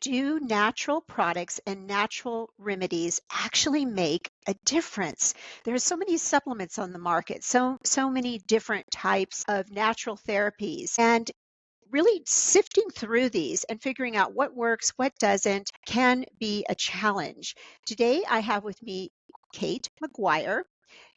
Do natural products and natural remedies actually make a difference? There's so many supplements on the market, so many different types of natural therapies, and really sifting through these and figuring out what works, what doesn't can be a challenge. Today I have with me Kate Maguire.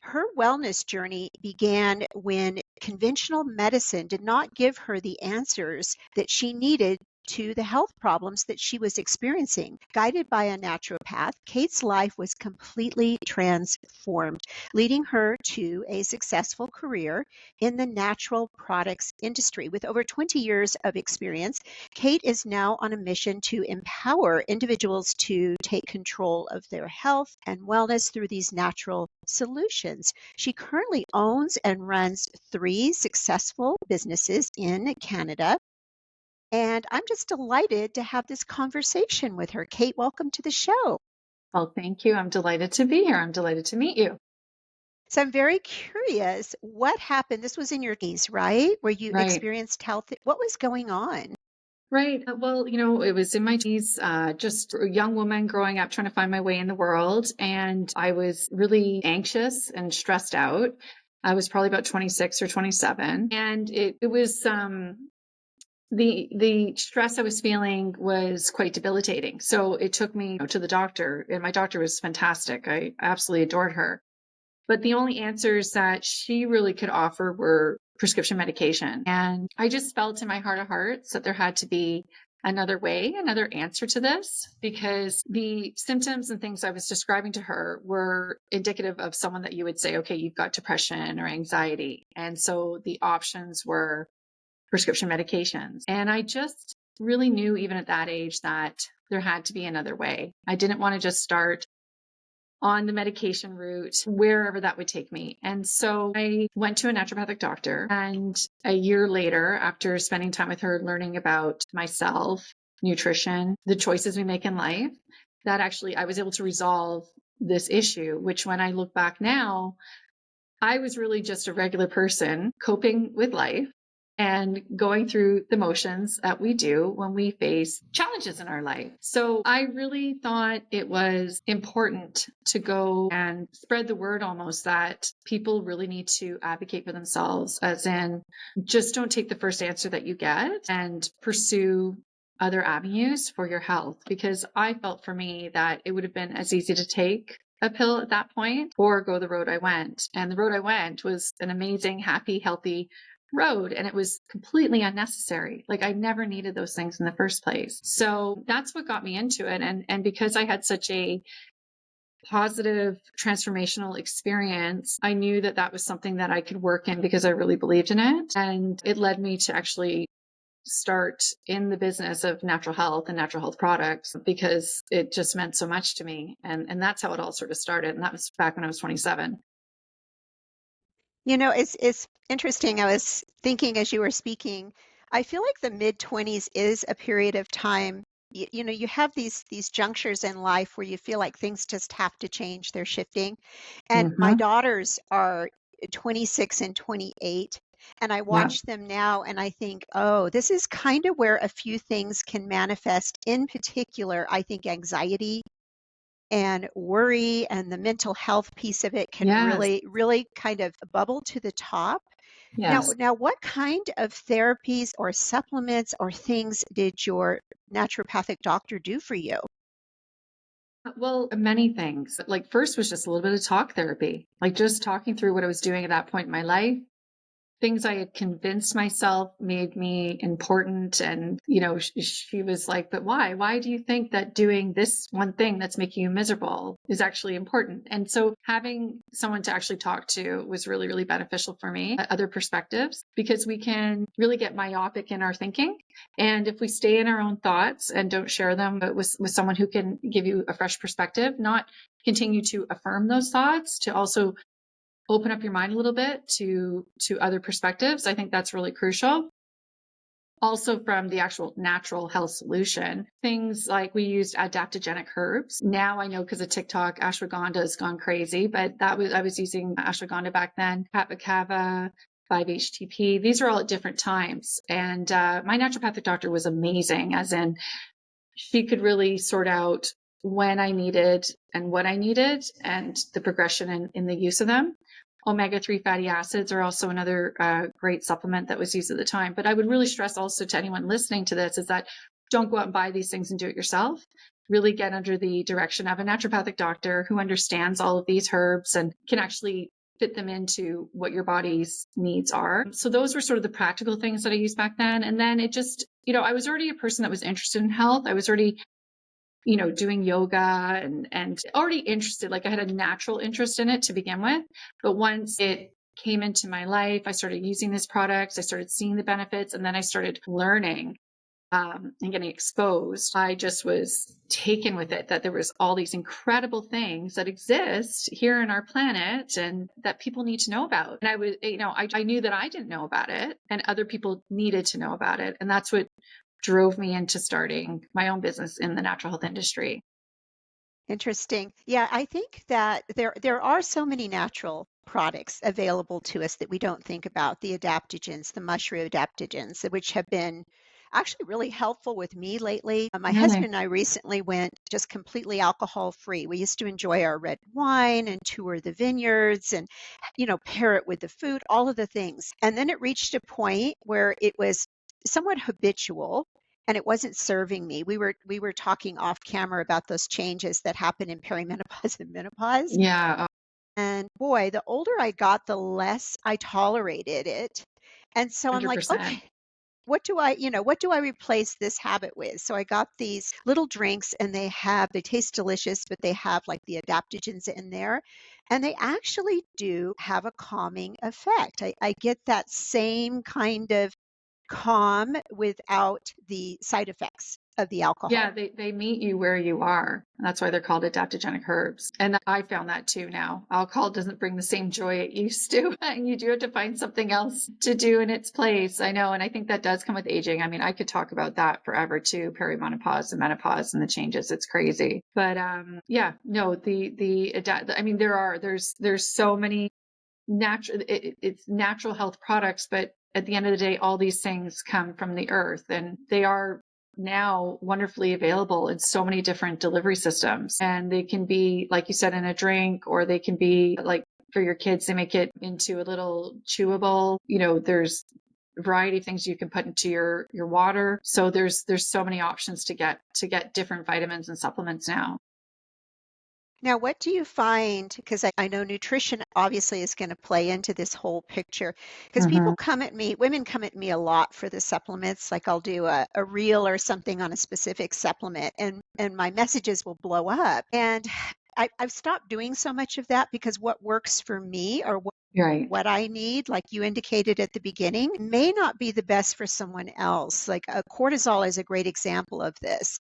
Her wellness journey began when conventional medicine did not give her the answers that she needed to the health problems that she was experiencing. Guided by a naturopath, Kate's life was completely transformed, leading her to a successful career in the natural products industry. With over 20 years of experience, Kate is now on a mission to empower individuals to take control of their health and wellness through these natural solutions. She currently owns and runs 3 successful businesses in Canada. And I'm just delighted to have this conversation with her. Kate, welcome to the show. Well, thank you. I'm delighted to be here. I'm delighted to meet you. So I'm very curious what happened. This was in your teens, right? Where you Right. experienced health. What was going on? Right. Well, it was in my teens, just a young woman growing up, trying to find my way in the world. And I was really anxious and stressed out. I was probably about 26 or 27. And it was, the stress I was feeling was quite debilitating. So it took me to the doctor, and my doctor was fantastic. I absolutely adored her. But the only answers that she really could offer were prescription medication. And I just felt in my heart of hearts that there had to be another way, another answer to this, because the symptoms and things I was describing to her were indicative of someone that you would say, okay, you've got depression or anxiety. And so the options were prescription medications. And I just really knew, even at that age, that there had to be another way. I didn't want to just start on the medication route, wherever that would take me. And so I went to a naturopathic doctor. And a year later, after spending time with her, learning about myself, nutrition, the choices we make in life, that actually I was able to resolve this issue, which when I look back now, I was really just a regular person coping with life and going through the motions that we do when we face challenges in our life. So I really thought it was important to go and spread the word, almost, that people really need to advocate for themselves, as in, just don't take the first answer that you get and pursue other avenues for your health. Because I felt, for me, that it would have been as easy to take a pill at that point or go the road I went. And the road I went was an amazing, happy, healthy road, and it was completely unnecessary. Like, I never needed those things in the first place. So that's what got me into it. And because I had such a positive transformational experience, I knew that that was something that I could work in, because I really believed in it. And it led me to actually start in the business of natural health and natural health products, because it just meant so much to me. And that's how it all sort of started. And that was back when I was 27. It's interesting. I was thinking as you were speaking, I feel like the mid-20s is a period of time. You have these junctures in life where you feel like things just have to change, they're shifting. And my Mm-hmm. daughters are 26 and 28, and I Yeah. watch them now and I think, oh, this is kind of where a few things can manifest. In particular, I think anxiety and worry and the mental health piece of it can Yes. really kind of bubble to the top. Now, Yes. now, what kind of therapies or supplements or things did your naturopathic doctor do for you? Well, many things. Like, first was just a little bit of talk therapy, like just talking through what I was doing at that point in my life. Things I had convinced myself made me important. And, she was like, but why? Why do you think that doing this one thing that's making you miserable is actually important? And so having someone to actually talk to was really, really beneficial for me, other perspectives, because we can really get myopic in our thinking. And if we stay in our own thoughts and don't share them with someone who can give you a fresh perspective, not continue to affirm those thoughts, to also open up your mind a little bit to other perspectives. I think that's really crucial. Also, from the actual natural health solution, things like we used adaptogenic herbs. Now I know, because of TikTok, ashwagandha has gone crazy, but I was using ashwagandha back then, kava, 5-HTP. These are all at different times. And my naturopathic doctor was amazing, as in, she could really sort out when I needed and what I needed and the progression in the use of them. Omega-3 fatty acids are also another great supplement that was used at the time. But I would really stress also to anyone listening to this is that don't go out and buy these things and do it yourself. Really get under the direction of a naturopathic doctor who understands all of these herbs and can actually fit them into what your body's needs are. So those were sort of the practical things that I used back then. And then it just, I was already a person that was interested in health. I was already, doing yoga and already interested, like I had a natural interest in it to begin with. But once it came into my life, I started using these products, I started seeing the benefits, and then I started learning and getting exposed. I just was taken with it that there was all these incredible things that exist here in our planet and that people need to know about. And I was, I knew that I didn't know about it and other people needed to know about it. And that's what drove me into starting my own business in the natural health industry. Interesting. Yeah, I think that there are so many natural products available to us that we don't think about. The adaptogens, the mushroom adaptogens, which have been actually really helpful with me lately. My Really? husband and I recently went just completely alcohol free. We used to enjoy our red wine and tour the vineyards and, pair it with the food, all of the things. And then it reached a point where it was somewhat habitual and it wasn't serving me. We were talking off camera about those changes that happen in perimenopause and menopause. Yeah, And boy, the older I got, the less I tolerated it. And so I'm like, 100%. okay, what do I replace this habit with? So I got these little drinks and they taste delicious, but they have like the adaptogens in there. And they actually do have a calming effect. I get that same kind of calm without the side effects of the Yeah, alcohol. they meet you where you are. That's why they're called adaptogenic herbs. And I found that too now. Alcohol doesn't bring the same joy it used to. And you do have to find something else to do in its place. I know. And I think that does come with aging. I mean, I could talk about that forever too, perimenopause and menopause and the changes. It's crazy. But yeah, no, I mean, there's so many it's natural health products, but at the end of the day, all these things come from the earth and they are now wonderfully available in so many different delivery systems. And they can be, like you said, in a drink, or they can be like for your kids, they make it into a little chewable, there's a variety of things you can put into your water. So there's so many options to get different vitamins and supplements now. Now, what do you find? Because I know nutrition obviously is going to play into this whole picture. Because Hmm. women come at me a lot for the supplements. Like I'll do a reel or something on a specific supplement, and my messages will blow up. And I've stopped doing so much of that because what works for me or Right. what I need, like you indicated at the beginning, may not be the best for someone else. Like cortisol is a great example of this.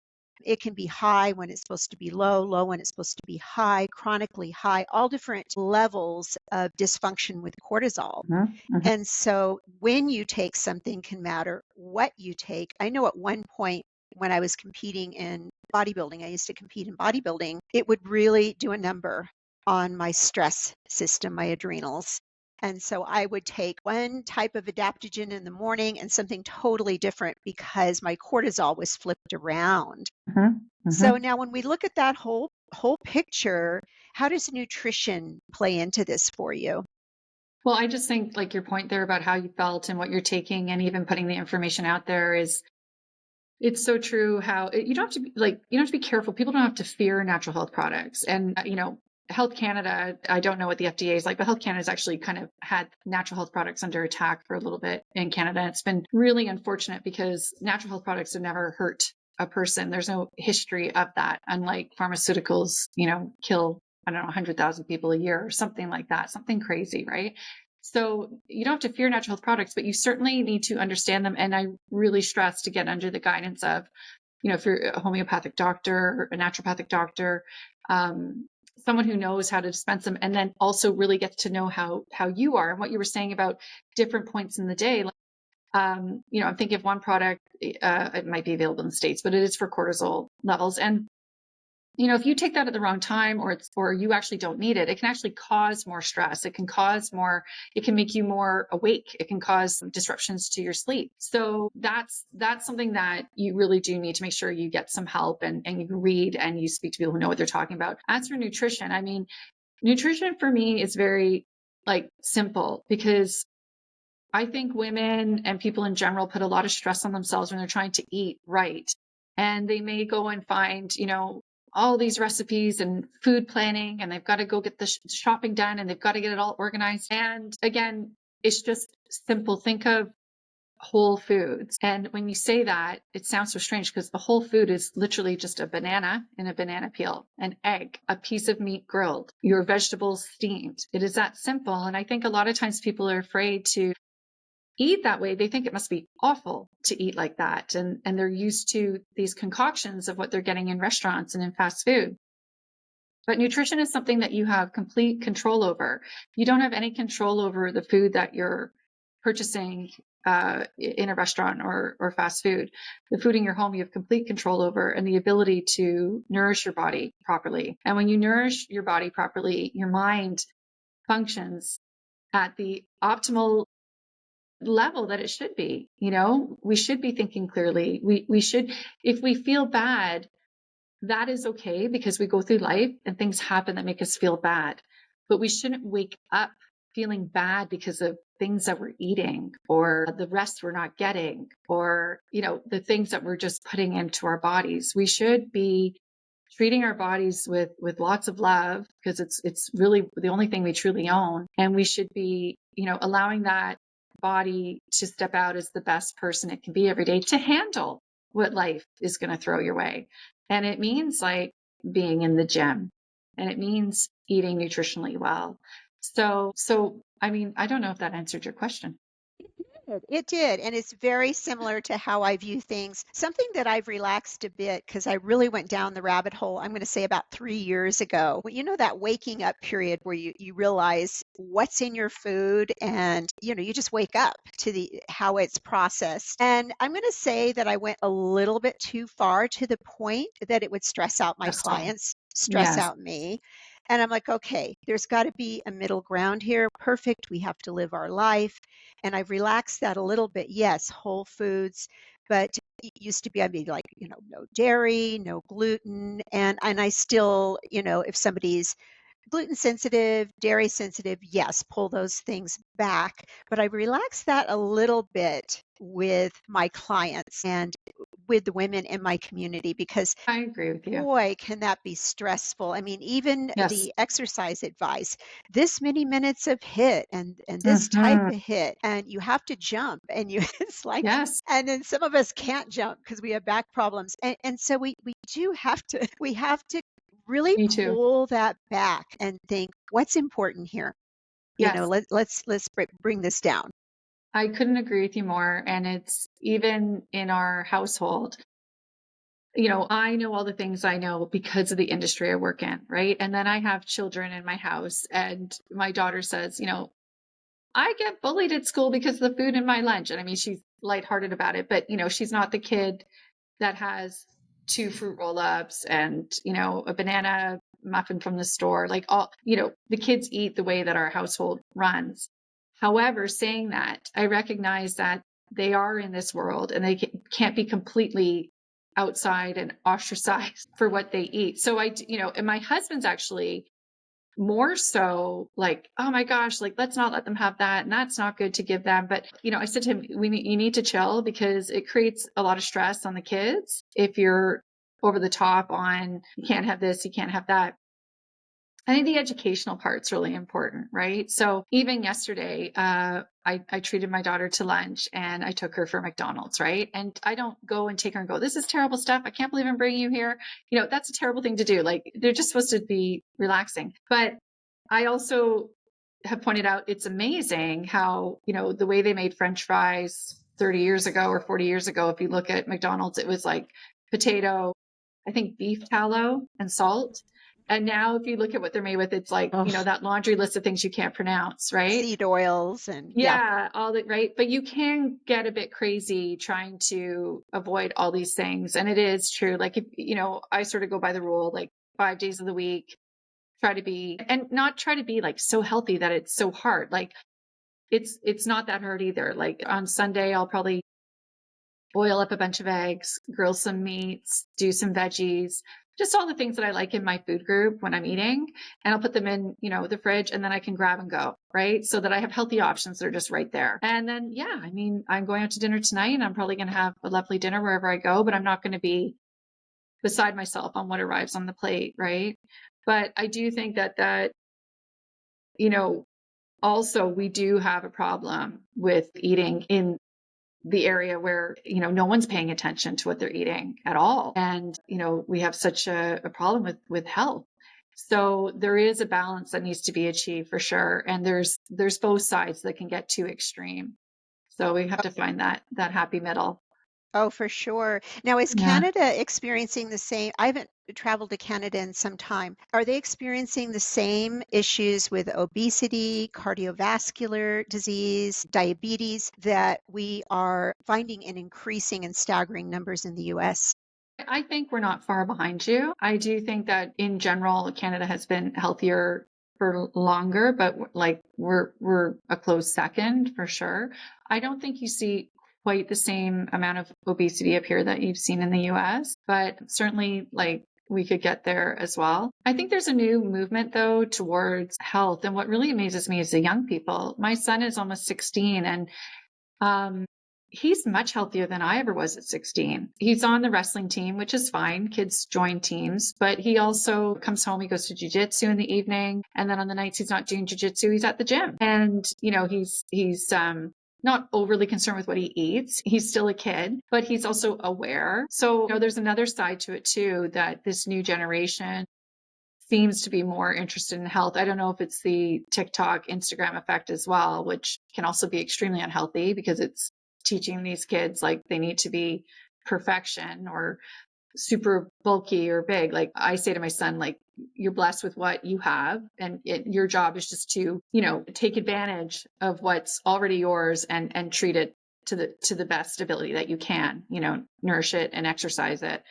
It can be high when it's supposed to be low, low when it's supposed to be high, chronically high, all different levels of dysfunction with cortisol. Hmm. And so when you take something can matter what you take. I know at one point when I was competing in bodybuilding, I used to compete in bodybuilding, it would really do a number on my stress system, my adrenals. And so I would take one type of adaptogen in the morning and something totally different because my cortisol was flipped around. Hmm. So Hmm. now when we look at that whole picture, how does nutrition play into this for you? Well, I just think like your point there about how you felt and what you're taking and even putting the information out there is it's so true how you don't have to be like you don't have to be careful. People don't have to fear natural health products. And Health Canada, I don't know what the FDA is like, but Health Canada has actually kind of had natural health products under attack for a little bit in Canada. It's been really unfortunate because natural health products have never hurt a person. There's no history of that, unlike pharmaceuticals, kill, I don't know, 100,000 people a year or something like that, something crazy, right? So you don't have to fear natural health products, but you certainly need to understand them. And I really stress to get under the guidance of, if you're a homeopathic doctor or a naturopathic doctor, someone who knows how to dispense them, and then also really gets to know how you are and what you were saying about different points in the day. I'm thinking of one product, it might be available in the States, but it is for cortisol levels. And if you take that at the wrong time, or you actually don't need it, it can actually cause more stress. It can make you more awake. It can cause disruptions to your sleep. So that's something that you really do need to make sure you get some help, and you read and you speak to people who know what they're talking about. As for nutrition, I mean, nutrition for me is very simple, because I think women and people in general put a lot of stress on themselves when they're trying to eat right. And they may go and find, all these recipes and food planning, and they've got to go get the shopping done, and they've got to get it all organized. And again, it's just simple. Think of whole foods. And when you say that, it sounds so strange, because the whole food is literally just a banana in a banana peel, an egg, a piece of meat grilled, your vegetables steamed. It is that simple. And I think a lot of times people are afraid to eat that way. They think it must be awful to eat like that. And they're used to these concoctions of what they're getting in restaurants and in fast food. But nutrition is something that you have complete control over. You don't have any control over the food that you're purchasing in a restaurant or fast food. The food in your home, you have complete control over, and the ability to nourish your body properly. And when you nourish your body properly, your mind functions at the optimal level that it should be. We should be thinking clearly. We should, if we feel bad, that is okay, because we go through life and things happen that make us feel bad. But we shouldn't wake up feeling bad because of things that we're eating, or the rest we're not getting, or, the things that we're just putting into our bodies. We should be treating our bodies with lots of love, because it's really the only thing we truly own. And we should be, allowing that body to step out as the best person it can be every day to handle what life is going to throw your way. And it means being in the gym, and it means eating nutritionally well. So I mean, I don't know if that answered your question. It did. And it's very similar to how I view things. Something that I've relaxed a bit, because I really went down the rabbit hole, I'm going to say about 3 years ago. Well, that waking up period where you realize what's in your food, and you just wake up to the how it's processed. And I'm going to say that I went a little bit too far, to the point that it would stress out my Stressful. clients, stress Yes. out me. And I'm like, okay, there's got to be a middle ground here. Perfect. We have to live our life. And I've relaxed that a little bit. Yes, whole foods, but it used to be, I'd be like, no dairy, no gluten. And I still, if somebody's gluten sensitive, dairy sensitive, yes, pull those things back. But I relaxed that a little bit with my clients and with the women in my community, because I agree with you. boy, can that be stressful. I mean, even Yes. the exercise advice, this many minutes of hit, and this type Hmm. of hit, and you have to jump, and you it's like, Yes. and then some of us can't jump because we have back problems. And so we do have to we have to really Me too. pull that back and think, what's important here? Yes. Let's bring this down. I couldn't agree with you more. And it's even in our household. I know all the things I know because of the industry I work in, right? And then I have children in my house, and my daughter says, I get bullied at school because of the food in my lunch. And I mean, she's lighthearted about it, but she's not the kid that has two fruit roll-ups and, a banana muffin from the store. Like, all, the kids eat the way that our household runs. However, saying that, I recognize that they are in this world, and they can't be completely outside and ostracized for what they eat. So and my husband's actually more so like, oh my gosh, like, let's not let them have that, and that's not good to give them. But I said to him, you need to chill, because it creates a lot of stress on the kids if you're over the top on, you can't have this, you can't have that. I think the educational part's really important, right? So even yesterday, I treated my daughter to lunch, and I took her for McDonald's, right? And I don't go and take her and go, this is terrible stuff, I can't believe I'm bringing you here. That's a terrible thing to do. Like, they're just supposed to be relaxing. But I also have pointed out, it's amazing how, the way they made French fries 30 years ago or 40 years ago, if you look at McDonald's, it was like potato, I think beef tallow and salt. And now if you look at what they're made with, it's like, Oh, that laundry list of things you can't pronounce, right? seed oils, and yeah. Yeah, all that, right? But you can get a bit crazy trying to avoid all these things. And it is true. Like, if, I sort of go by the rule, like, 5 days of the week, try to be, and not try to be like so healthy that it's so hard. Like it's not that hard either. Like on Sunday, I'll probably boil up a bunch of eggs, grill some meats, do some veggies, just all the things that I like in my food group when I'm eating. And I'll put them in, the fridge, and then I can grab and go, right? So that I have healthy options that are just right there. And then, yeah, I mean, I'm going out to dinner tonight and I'm probably going to have a lovely dinner wherever I go, but I'm not going to be beside myself on what arrives on the plate, right? But I do think that, you know, also we do have a problem with eating in the area where, no one's paying attention to what they're eating at all. And, we have such a problem with health. So there is a balance that needs to be achieved for sure. And there's both sides that can get too extreme. So we have to find that happy middle. Oh, for sure. Now, is Yeah. Canada experiencing the same? I haven't traveled to Canada in some time. Are they experiencing the same issues with obesity, cardiovascular disease, diabetes that we are finding in increasing and staggering numbers in the US? I think we're not far behind you. I do think that in general, Canada has been healthier for longer, but like we're a close second for sure. I don't think you see quite the same amount of obesity up here that you've seen in the US, but certainly like we could get there as well. I think there's a new movement though towards health. And what really amazes me is the young people. My son is almost 16 and um, he's much healthier than I ever was at 16. He's on the wrestling team, which is fine. Kids join teams, but he also comes home. He goes to jujitsu in the evening. And then on the nights he's not doing jujitsu, he's at the gym. And, he's not overly concerned with what he eats. He's still a kid, but he's also aware. So, there's another side to it too, that this new generation seems to be more interested in health. I don't know if it's the TikTok, Instagram effect as well, which can also be extremely unhealthy because it's teaching these kids like they need to be perfection or super bulky or big. Like I say to my son, like, you're blessed with what you have, and your job is just to, take advantage of what's already yours and treat it to the best ability that you can, nourish it and exercise it,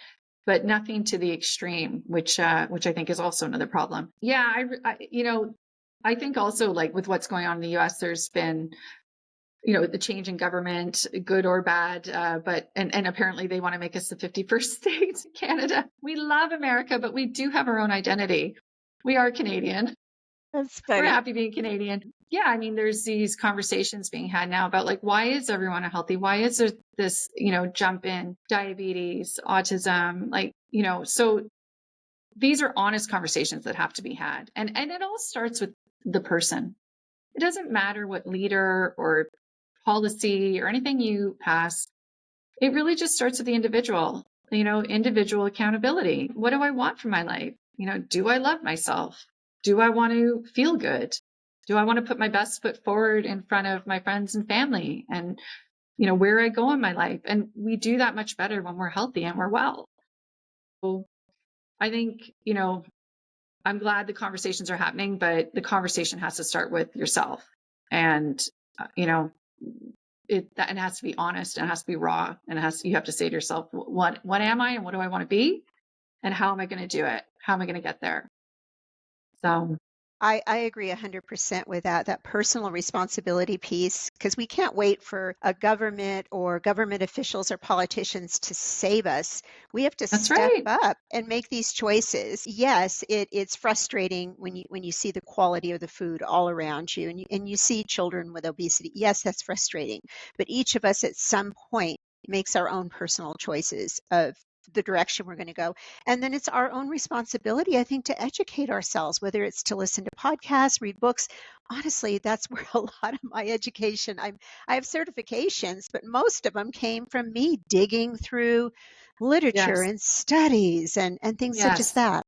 but nothing to the extreme, which I think is also another problem. Yeah, I think also like with what's going on in the U.S., there's been the change in government, good or bad, but and apparently they want to make us the 51st state, Canada. We love America, but we do have our own identity. We are Canadian. That's We're funny. happy being Canadian. Yeah, I mean, there's these conversations being had now about like, why is everyone unhealthy? Why is there this, jump in diabetes, autism? Like, so these are honest conversations that have to be had. And it all starts with the person. It doesn't matter what leader or policy or anything you pass. It really just starts with the individual, individual accountability. What do I want from my life? Do I love myself? Do I want to feel good? Do I want to put my best foot forward in front of my friends and family and, where I go in my life? And we do that much better when we're healthy and we're well. So I think, I'm glad the conversations are happening, but the conversation has to start with yourself. And, it has to be honest and it has to be raw, and you have to say to yourself, what am I and what do I want to be? And how am I going to do it? How am I going to get there? So I agree 100% with that personal responsibility piece, because we can't wait for a government or government officials or politicians to save us. We have to that's step right. up and make these choices. Yes, it's frustrating when you see the quality of the food all around you and you see children with obesity. Yes, that's frustrating. But each of us at some point makes our own personal choices of the direction we're going to go. And then it's our own responsibility, I think, to educate ourselves, whether it's to listen to podcasts, read books. Honestly, that's where a lot of my education, I have certifications, but most of them came from me digging through literature Yes. and studies and things such as Yes. that.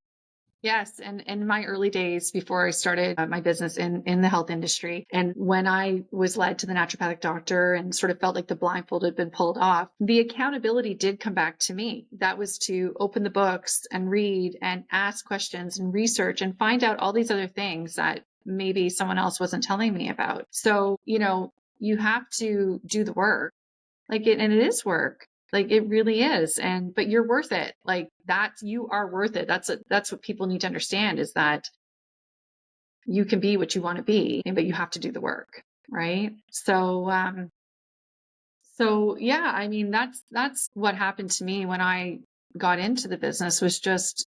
Yes, and in my early days before I started my business in the health industry, and when I was led to the naturopathic doctor and sort of felt like the blindfold had been pulled off, the accountability did come back to me. That was to open the books and read and ask questions and research and find out all these other things that maybe someone else wasn't telling me about. So, you have to do the work. And it is work. Like it really is. But you're worth it. Like you are worth it. That's what people need to understand, is that you can be what you want to be, but you have to do the work. Right. So yeah, I mean, that's what happened to me when I got into the business, was just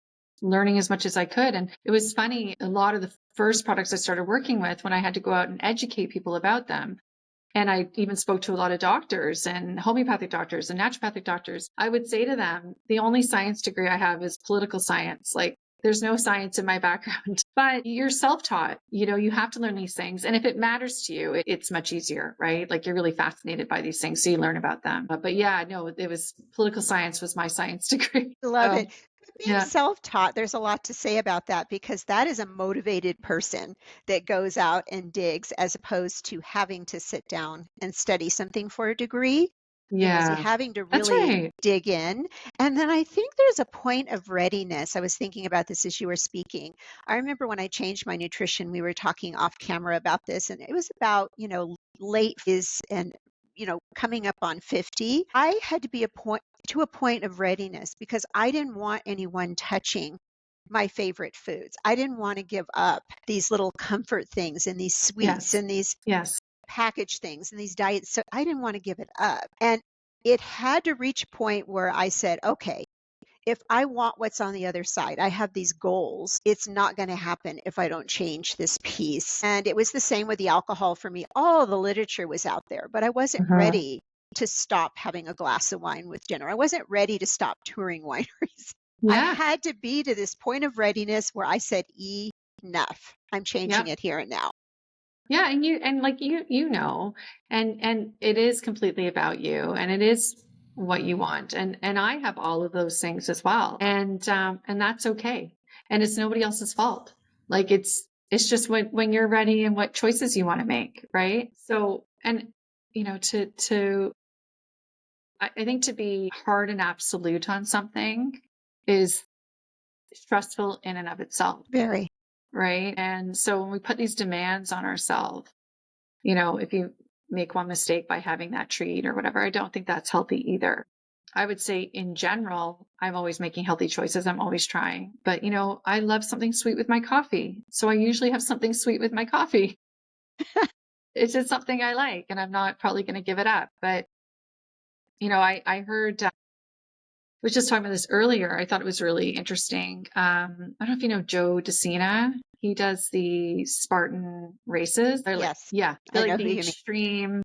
learning as much as I could. And it was funny, a lot of the first products I started working with, when I had to go out and educate people about them, and I even spoke to a lot of doctors and homeopathic doctors and naturopathic doctors, I would say to them, the only science degree I have is political science. Like, there's no science in my background, but you're self-taught. You have to learn these things. And if it matters to you, it's much easier, right? Like, you're really fascinated by these things, so you learn about them. But yeah, no, it was political science was my science degree. Love So it. Being yeah, self-taught, there's a lot to say about that, because that is a motivated person that goes out and digs, as opposed to having to sit down and study something for a degree. See, yeah, having to that's really right. dig in. And then I think there's a point of readiness. I was thinking about this as you were speaking. I remember when I changed my nutrition, we were talking off camera about this, and it was about, late is and coming up on 50. I had to be a point of readiness, because I didn't want anyone touching my favorite foods. I didn't want to give up these little comfort things and these sweets Yes, and these yes. packaged things and these diets. So I didn't want to give it up. And it had to reach a point where I said, okay, if I want what's on the other side, I have these goals. It's not going to happen if I don't change this piece. And it was the same with the alcohol for me. All the literature was out there, but I wasn't Uh-huh. ready to stop having a glass of wine with dinner. I wasn't ready to stop touring wineries. I Yeah, had to be to this point of readiness where I said, enough. I'm changing yeah. it here and now. Yeah, and like and it is completely about you, and it is what you want. And I have all of those things as well. And that's okay. And it's nobody else's fault. Like it's just when you're ready and what choices you want to make, right? So, and to I think to be hard and absolute on something is stressful in and of itself, Very. right? And so when we put these demands on ourselves, if you make one mistake by having that treat or whatever, I don't think that's healthy either. I would say in general, I'm always making healthy choices. I'm always trying. But, I love something sweet with my coffee. So I usually have something sweet with my coffee. It's just something I like, and I'm not probably going to give it up. But, I heard, was just talking about this earlier. I thought it was really interesting. I don't know if you know Joe DeCina. He does the Spartan races. They're like, Yes, yeah, they're I like know who the you mean. extreme,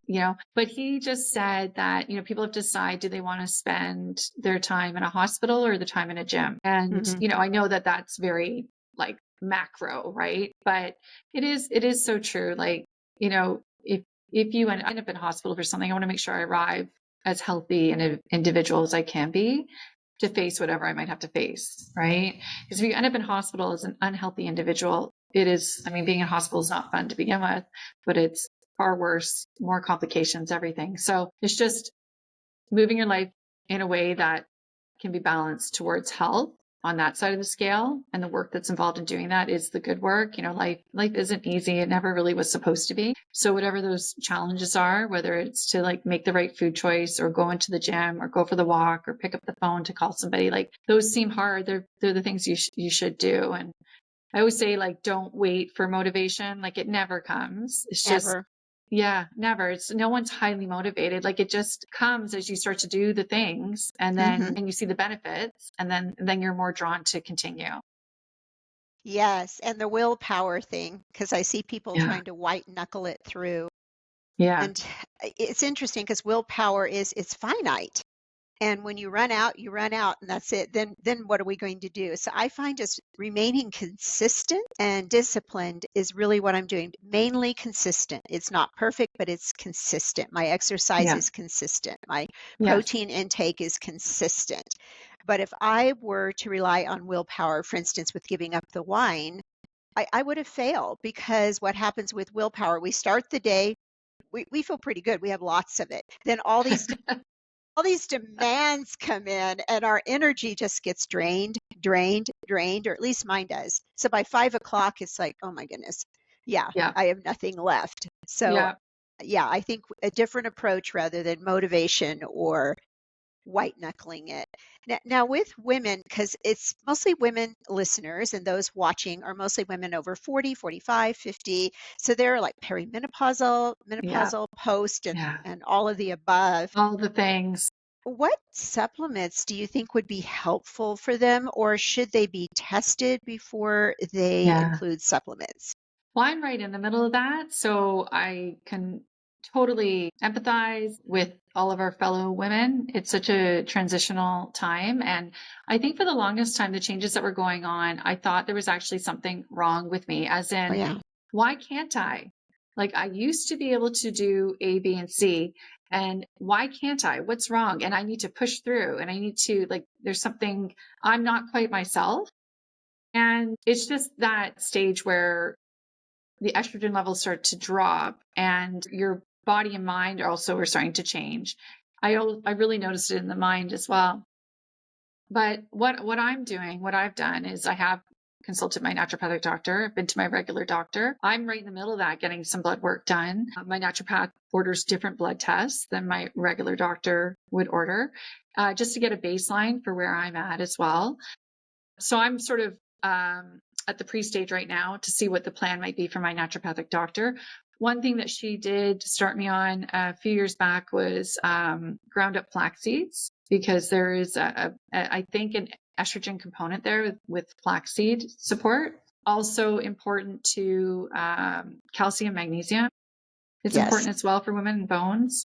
But he just said that, people have to decide, do they want to spend their time in a hospital or the time in a gym? And, Hmm. I know that that's very like macro, right? But it is so true. Like, if you end up in hospital for something, I want to make sure I arrive as healthy an individual as I can be to face whatever I might have to face, right? Because if you end up in hospital as an unhealthy individual, it is, I mean, being in hospital is not fun to begin with, but it's far worse, more complications, everything. So it's just moving your life in a way that can be balanced towards health on that side of the scale, and the work that's involved in doing that is the good work. Life isn't easy. It never really was supposed to be. So whatever those challenges are, whether it's to like make the right food choice or go into the gym or go for the walk or pick up the phone to call somebody, like those seem hard. They're the things you should do. And I always say, like, don't wait for motivation. Like, it never comes. It's just, Ever. yeah, never. It's no one's highly motivated. Like, it just comes as you start to do the things, and Hmm. then you see the benefits, and then you're more drawn to continue. Yes, and the willpower thing, because I see people Yeah. trying to white knuckle it through. Yeah. And it's interesting, because willpower it's finite. And when you run out, and that's it. Then what are we going to do? So I find just remaining consistent and disciplined is really what I'm doing. Mainly consistent. It's not perfect, but it's consistent. My exercise Yeah. is consistent. My Yes. protein intake is consistent. But if I were to rely on willpower, for instance, with giving up the wine, I would have failed, because what happens with willpower, we start the day, we feel pretty good. We have lots of it. Then all these demands come in, and our energy just gets drained, drained, drained, or at least mine does. So by 5 o'clock, it's like, oh my goodness, yeah, Yeah. I have nothing left. So Yeah. yeah, I think a different approach rather than motivation or white knuckling it. Now, with women, because it's mostly women listeners and those watching are mostly women over 40, 45, 50. So they're like perimenopausal, Yeah. menopausal, post, Yeah. and all of the above. All the things. What supplements do you think would be helpful for them, or should they be tested before they Yeah. include supplements? Well, I'm right in the middle of that. So I can totally empathize with all of our fellow women. It's such a transitional time. And I think for the longest time, the changes that were going on, I thought there was actually something wrong with me, as Oh, in, yeah. why can't I? Like, I used to be able to do A, B, and C. And why can't I? What's wrong? And I need to push through and I need to, like, there's something, I'm not quite myself. And it's just that stage where the estrogen levels start to drop and your body and mind also are starting to change. I really noticed it in the mind as well. But what I'm doing, what I've done is I have consulted my naturopathic doctor. I've been to my regular doctor. I'm right in the middle of that, getting some blood work done. My naturopath orders different blood tests than my regular doctor would order, just to get a baseline for where I'm at as well. So I'm sort of at the pre-stage right now to see what the plan might be for my naturopathic doctor. One thing that she did start me on a few years back was ground up flax seeds, because there is I think an estrogen component there with flaxseed support. Also important to calcium, magnesium. It's Yes. important as well for women and bones.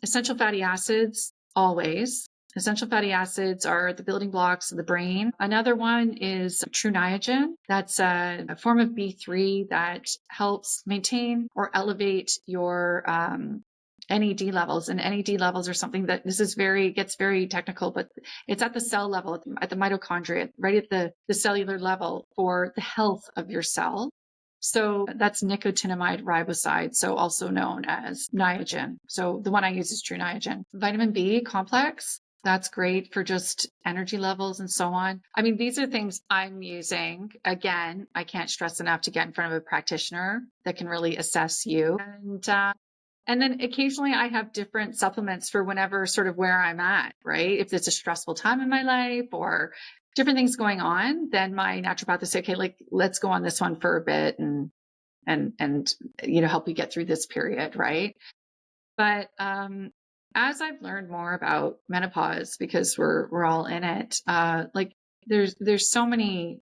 Essential fatty acids, always. Essential fatty acids are the building blocks of the brain. Another one is true niagen. That's a form of B3 that helps maintain or elevate your NAD levels. And NAD levels are something that gets very technical, but it's at the cell level, at the mitochondria, right at the cellular level for the health of your cell. So that's nicotinamide riboside, so also known as Niagen. So the one I use is True Niagen. Vitamin B complex, that's great for just energy levels and so on. I mean, these are things I'm using. Again, I can't stress enough to get in front of a practitioner that can really assess you. And then occasionally I have different supplements for whenever sort of where I'm at, right? If it's a stressful time in my life or different things going on, then my naturopath will say, okay, like, let's go on this one for a bit and help you get through this period, right? But as I've learned more about menopause, because we're all in it, like there's so many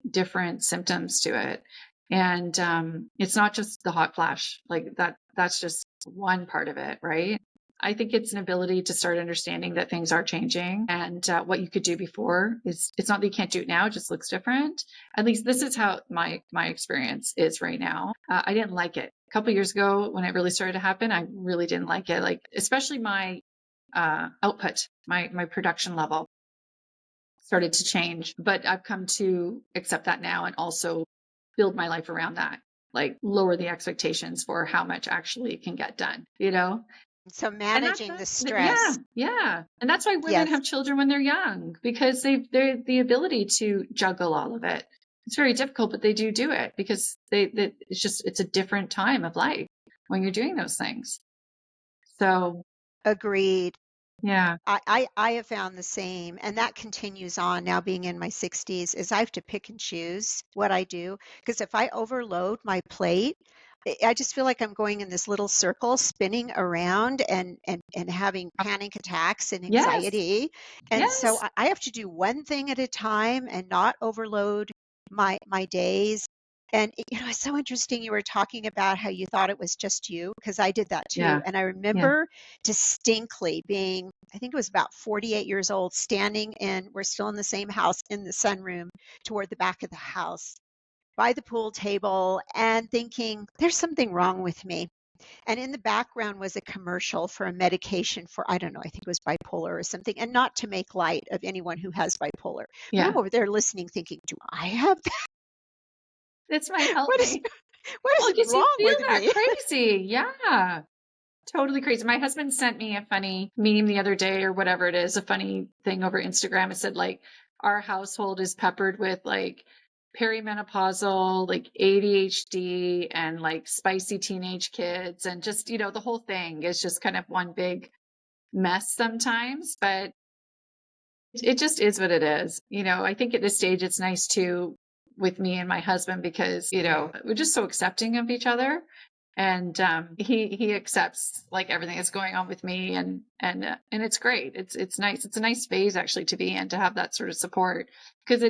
different symptoms to it. And it's not just the hot flash, like that's just one part of it, right? I think it's an ability to start understanding that things are changing, and what you could do before is, it's not that you can't do it now, it just looks different. At least this is how my experience is right now. I didn't like it a couple years ago when it really started to happen. I really didn't like it, like especially my output, my production level started to change, but I've come to accept that now and also build my life around that, like lower the expectations for how much actually can get done, you know? So And that's managing the yeah, stress. yeah. And that's why women Yes. have children when they're young, because they're the ability to juggle all of it. It's very difficult, but they do it because it's a different time of life when you're doing those things. So, Agreed. yeah. I have found the same, and that continues on now being in my 60s, is I have to pick and choose what I do, because if I overload my plate, I just feel like I'm going in this little circle spinning around and having panic attacks and Yes. anxiety. And so Yes. I have to do one thing at a time and not overload my days. And it's so interesting you were talking about how you thought it was just you, because I did that too. Yeah. And I Yeah. remember distinctly being, I think it was about 48 years old, standing in, we're still in the same house, in the sunroom toward the back of the house by the pool table, and thinking, there's something wrong with me. And in the background was a commercial for a medication for, I don't know, I think it was bipolar or something. And not to make light of anyone who has bipolar, but I'm Yeah. over there listening, thinking, do I have that? This might help What is, me. what Well, is because you wrong feel with that me? crazy. Yeah. Totally crazy. My husband sent me a funny meme the other day or whatever it is, a funny thing over Instagram. It said like our household is peppered with like perimenopausal, like ADHD and like spicy teenage kids and just, the whole thing is just kind of one big mess sometimes, but it just is what it is. I think at this stage it's nice too with me and my husband because, we're just so accepting of each other. And he accepts like everything that's going on with me, and it's great. It's nice. It's a nice phase actually to be in, to have that sort of support, because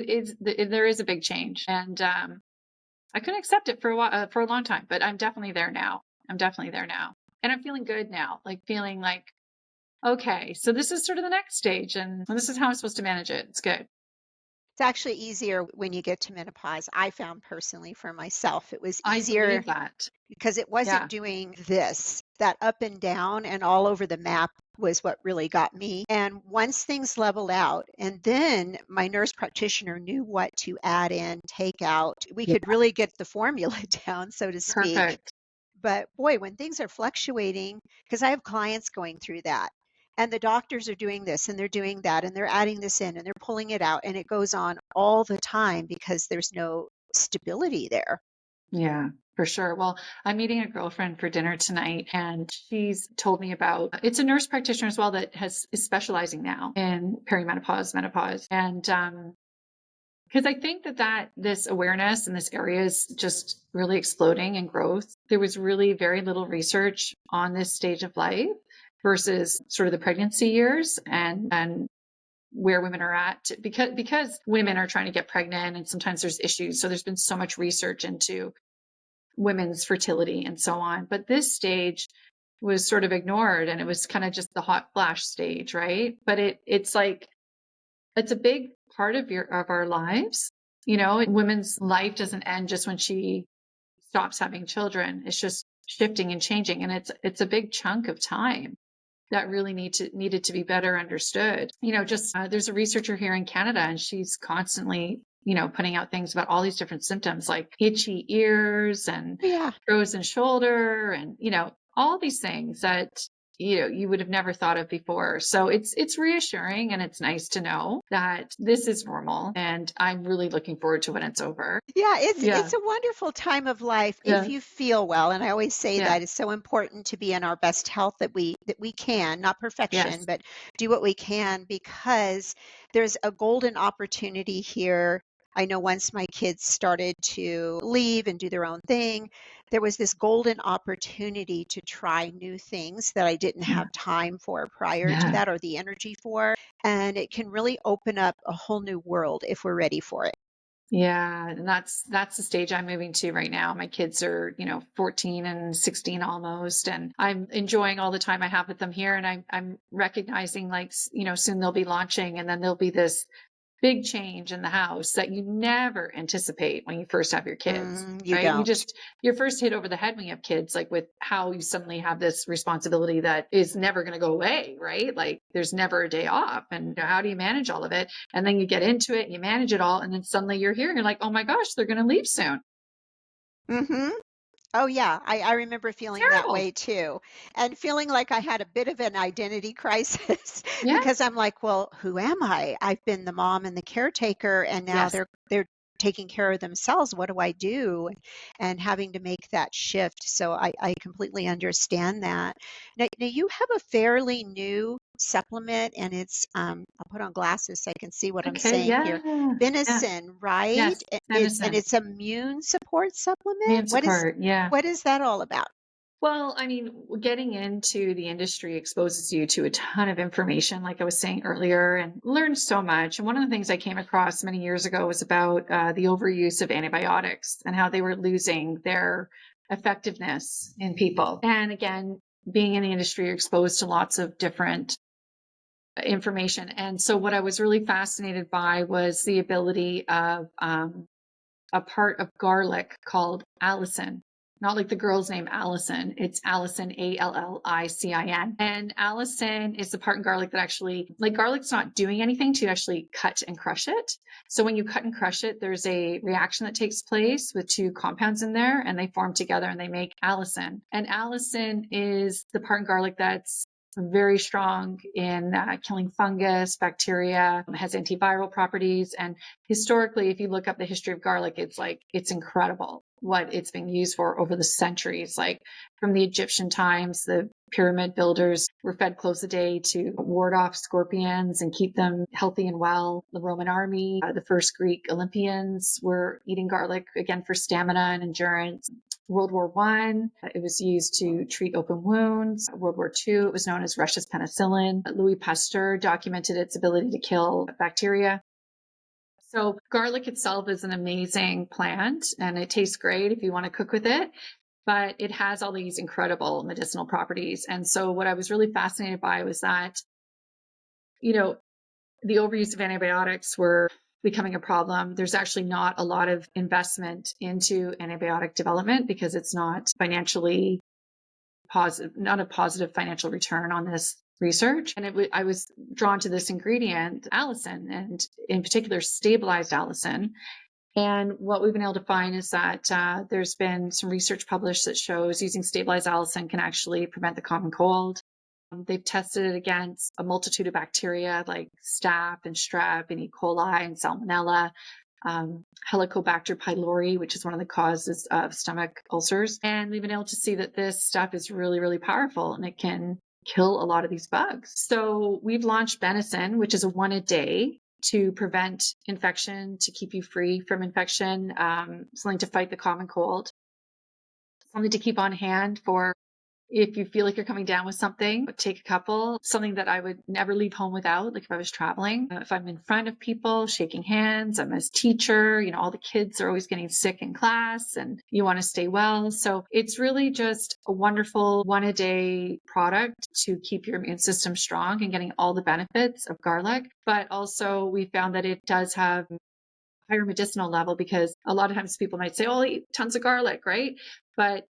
there is a big change, and I couldn't accept it for a while, for a long time, but I'm definitely there now. And I'm feeling good now, like feeling like, okay, so this is sort of the next stage, and this is how I'm supposed to manage it. It's good. It's actually easier when you get to menopause. I found personally for myself, it was I easier believe that. because it wasn't Yeah, doing this. That up and down and all over the map was what really got me. And once things leveled out, and then my nurse practitioner knew what to add in, take out, we yeah, could really get the formula down, so to speak. perfect. But boy, when things are fluctuating, because I have clients going through that, and the doctors are doing this and they're doing that and they're adding this in and they're pulling it out, and it goes on all the time because there's no stability there. Yeah, for sure. Well, I'm meeting a girlfriend for dinner tonight, and she's told me about, it's a nurse practitioner as well that is specializing now in perimenopause, menopause. And because I think that this awareness in this area is just really exploding in growth. There was really very little research on this stage of life versus sort of the pregnancy years, and where women are at, because women are trying to get pregnant and sometimes there's issues. So there's been so much research into women's fertility and so on. But this stage was sort of ignored, and it was kind of just the hot flash stage, right? But it's like, it's a big part of our lives. Women's life doesn't end just when she stops having children. It's just shifting and changing, and it's a big chunk of time that really needed to be better understood. Just there's a researcher here in Canada, and she's constantly, putting out things about all these different symptoms like itchy ears and Yeah. frozen shoulder, and all these things that you would have never thought of before. So it's reassuring, and it's nice to know that this is normal, and I'm really looking forward to when it's over. Yeah, Yeah, it's a wonderful time of life if yeah, you feel well, and I always say yeah, that it's so important to be in our best health that we can, not perfection, yes, but do what we can, because there's a golden opportunity here. I know once my kids started to leave and do their own thing, there was this golden opportunity to try new things that I didn't yeah, have time for prior to yeah. that, or the energy for, and it can really open up a whole new world if we're ready for it. Yeah, and that's the stage I'm moving to right now. My kids are, 14 and 16 almost, and I'm enjoying all the time I have with them here, and I'm recognizing, like, soon they'll be launching, and then there'll be this big change in the house that you never anticipate when you first have your kids, You right? don't. You're first hit over the head when you have kids, like with how you suddenly have this responsibility that is never going to go away, right? Like there's never a day off. And how do you manage all of it? And then you get into it and you manage it all. And then suddenly you're here and you're like, oh my gosh, they're going to leave soon. Mhm. Oh, yeah. I remember feeling that Terrible. way too, and feeling like I had a bit of an identity crisis Yeah. because I'm like, "Well, who am I? I've been the mom and the caretaker, and now Yes. they're taking care of themselves. What do I do?" And having to make that shift. So I completely understand that. Now you have a fairly new supplement, and it's, I'll put on glasses so I can see what I'm Okay. saying here. Yeah. Yeah. Benecin, right? Yes. And Venison. it's immune support supplement? Immune support. Yeah. What is that all about? Well, I mean, getting into the industry exposes you to a ton of information, like I was saying earlier, and learned so much. And one of the things I came across many years ago was about the overuse of antibiotics and how they were losing their effectiveness in people. And again, being in the industry, you're exposed to lots of different information. And so, what I was really fascinated by was the ability of a part of garlic called allicin. Not like the girl's name Allison. It's Allicin, Allicin. And allicin is the part in garlic that actually, like garlic's not doing anything to actually cut and crush it. So when you cut and crush it, there's a reaction that takes place with two compounds in there, and they form together and they make allicin. And allicin is the part in garlic that's very strong in killing fungus, bacteria, has antiviral properties. And historically, if you look up the history of garlic, it's incredible. what it's being used for over the centuries. Like from the Egyptian times, the pyramid builders were fed cloves a day to ward off scorpions and keep them healthy and well. The Roman army, the first Greek Olympians were eating garlic, again, for stamina and endurance. World War One, it was used to treat open wounds. World War Two, it was known as Russia's penicillin. Louis Pasteur documented its ability to kill bacteria. So garlic itself is an amazing plant, and it tastes great if you want to cook with it, but it has all these incredible medicinal properties. And so what I was really fascinated by was that, you know, the overuse of antibiotics were becoming a problem. There's actually not a lot of investment into antibiotic development because it's not financially positive, not a positive financial return on this research. And I was drawn to this ingredient, allicin, and in particular, stabilized allicin. And what we've been able to find is that there's been some research published that shows using stabilized allicin can actually prevent the common cold. They've tested it against a multitude of bacteria like staph and strep and E. coli and salmonella, Helicobacter pylori, which is one of the causes of stomach ulcers. And we've been able to see that this stuff is really, really powerful and it can kill a lot of these bugs. So we've launched Benecin, which is a 1 a day to prevent infection, to keep you free from infection, something to fight the common cold, something to keep on hand for if you feel like you're coming down with something, take a couple. Something that I would never leave home without, like if I was traveling, if I'm in front of people, shaking hands, I'm a teacher, all the kids are always getting sick in class and you want to stay well. So it's really just a wonderful 1 a day product to keep your immune system strong and getting all the benefits of garlic. But also we found that it does have higher medicinal level because a lot of times people might say, oh, I'll eat tons of garlic, right? But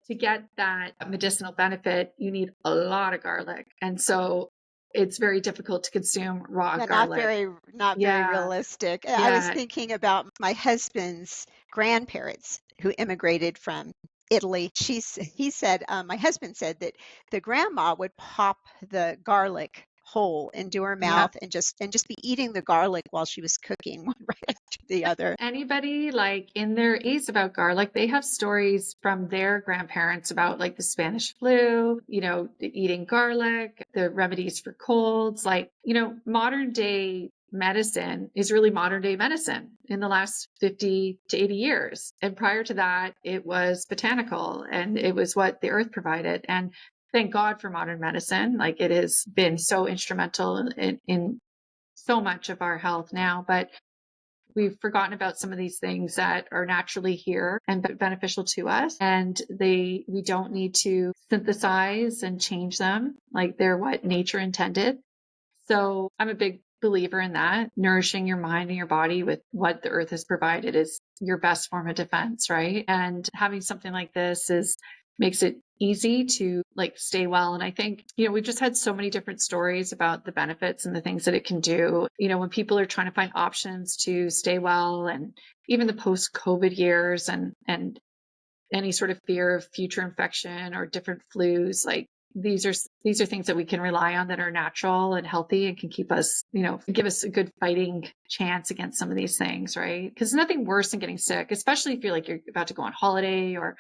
to get that medicinal benefit, you need a lot of garlic. And so it's very difficult to consume raw Yeah, garlic. not very Yeah. realistic. I was Yeah. thinking about my husband's grandparents who immigrated from Italy. He said, my husband said that the grandma would pop the garlic whole into her Yeah. mouth and just be eating the garlic while she was cooking one right after the other. Anybody like in their 80s about garlic, they have stories from their grandparents about like the Spanish flu, eating garlic, the remedies for colds, like, modern day medicine is really modern day medicine in the last 50 to 80 years. And prior to that, it was botanical and it was what the earth provided. And thank God for modern medicine. Like it has been so instrumental in so much of our health now. But we've forgotten about some of these things that are naturally here and beneficial to us. And we don't need to synthesize and change them. Like they're what nature intended. So I'm a big believer in that. Nourishing your mind and your body with what the earth has provided is your best form of defense, right? And having something like this makes it easy to like stay well. And I think, we've just had so many different stories about the benefits and the things that it can do. When people are trying to find options to stay well, and even the post-COVID years and any sort of fear of future infection or different flus, like these are things that we can rely on that are natural and healthy and can keep us, give us a good fighting chance against some of these things, right? Because nothing worse than getting sick, especially if you're like you're about to go on holiday. Or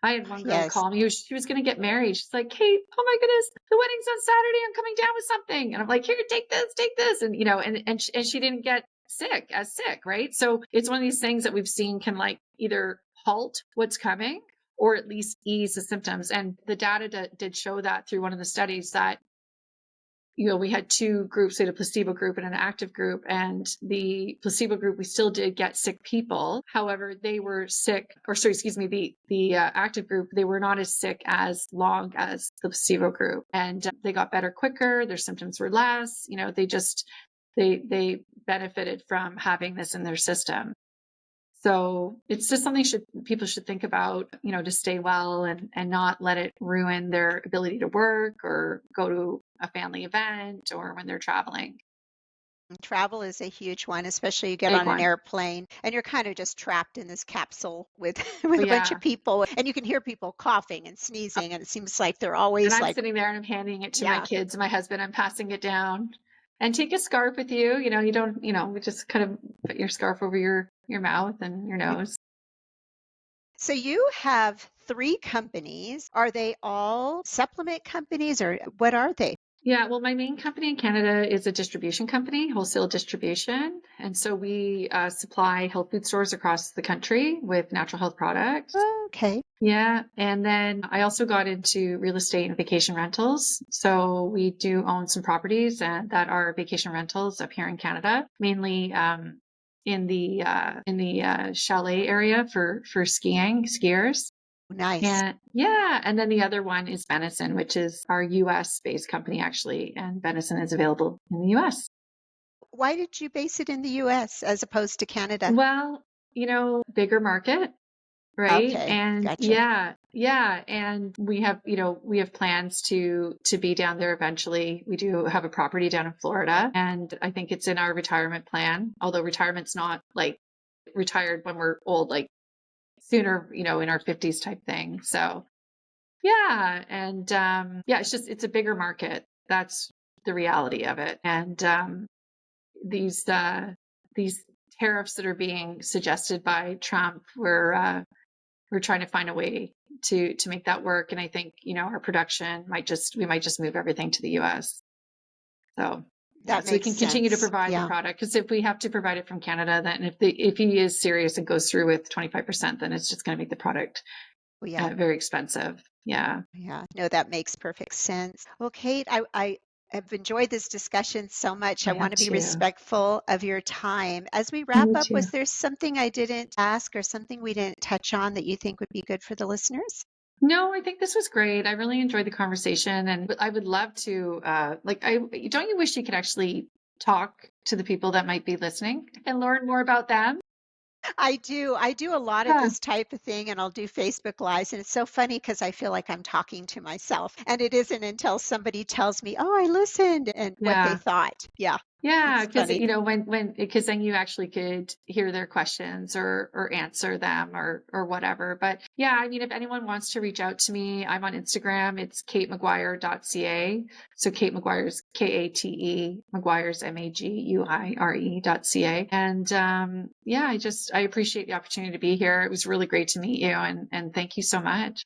I had one girl Yes. call me, she was going to get married. She's like, "Kate, oh my goodness, the wedding's on Saturday. I'm coming down with something." And I'm like, "Here, take this." And, and she didn't get sick, right? So it's one of these things that we've seen can like either halt what's coming or at least ease the symptoms. And the data did show that through one of the studies that, we had two groups, we had a placebo group and an active group, and the placebo group, we still did get sick people. However, they were sick, the active group, they were not as sick as long as the placebo group. And they got better quicker. Their symptoms were less, they benefited from having this in their system. So it's just something people should think about, to stay well and not let it ruin their ability to work or go to a family event or when they're traveling. Travel is a huge one, especially you get Big on an one. airplane and you're kind of just trapped in this capsule with Oh, with a bunch yeah. of people and you can hear people coughing and sneezing and it seems like they're And always I'm like, sitting there and I'm handing it to my yeah. kids and my husband. I'm passing it down. And take a scarf with you. You don't, we just kind of put your scarf over your mouth and your nose. So you have 3 companies. Are they all supplement companies or what are they? Yeah, well, my main company in Canada is a distribution company, wholesale distribution. And so we supply health food stores across the country with natural health products. Okay. Yeah. And then I also got into real estate and vacation rentals. So we do own some properties and that are vacation rentals up here in Canada, mainly in the chalet area for skiers. Nice. And yeah, and then the other one is Benecin, which is our US based company actually, and Benecin is available in the US. Why did you base it in the US as opposed to Canada? Well, bigger market, right? Okay, And gotcha. yeah, and we have plans to be down there eventually. We do have a property down in Florida, and I think it's in our retirement plan, although retirement's not like retired when we're old, like sooner, in our 50s type thing. So yeah, and yeah, it's a bigger market. That's the reality of it. And these these tariffs that are being suggested by Trump, we're trying to find a way to make that work. And I think our production we might just move everything to the U.S. So yeah, That so we makes can continue to sense. provide the Yeah. product because if we have to provide it from Canada, then if he is serious and goes through with 25%, then it's just going to make the product Oh, yeah. very expensive. Yeah, Yeah. No, that makes perfect sense. Well, Kate, I have enjoyed this discussion so much. I I have want to be too. respectful of your time. As we wrap Me up, too. was there something I didn't ask or something we didn't touch on that you think would be good for the listeners? No, I think this was great. I really enjoyed the conversation, and I would love to, I don't you wish you could actually talk to the people that might be listening and learn more about them? I do. I do a lot of Yeah, this type of thing, and I'll do Facebook Lives, and it's so funny because I feel like I'm talking to myself, and it isn't until somebody tells me, "Oh, I listened," and what they yeah. thought. Yeah, Yeah, it's because funny. because then you actually could hear their questions or answer them or whatever. But yeah, I mean, if anyone wants to reach out to me, I'm on Instagram. It's katemaguire.ca. So Kate Maguire's Kate, Maguire's Maguire.ca. And yeah, I appreciate the opportunity to be here. It was really great to meet you, and thank you so much.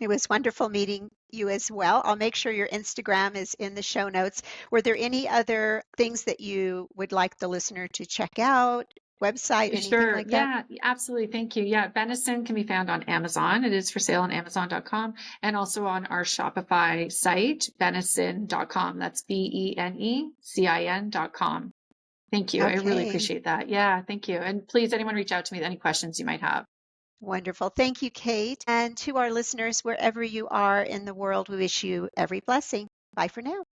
It was wonderful meeting you as well. I'll make sure your Instagram is in the show notes. Were there any other things that you would like the listener to check out? Website, anything Sure. like that? Yeah, absolutely. Thank you. Yeah, Benecin can be found on Amazon. It is for sale on Amazon.com and also on our Shopify site, benecin.com. That's BENECIN.com. Thank you. I really Okay, appreciate that. Yeah, thank you. And please, anyone reach out to me with any questions you might have. wonderful. Thank you, Kate. And to our listeners, wherever you are in the world, we wish you every blessing. Bye for now.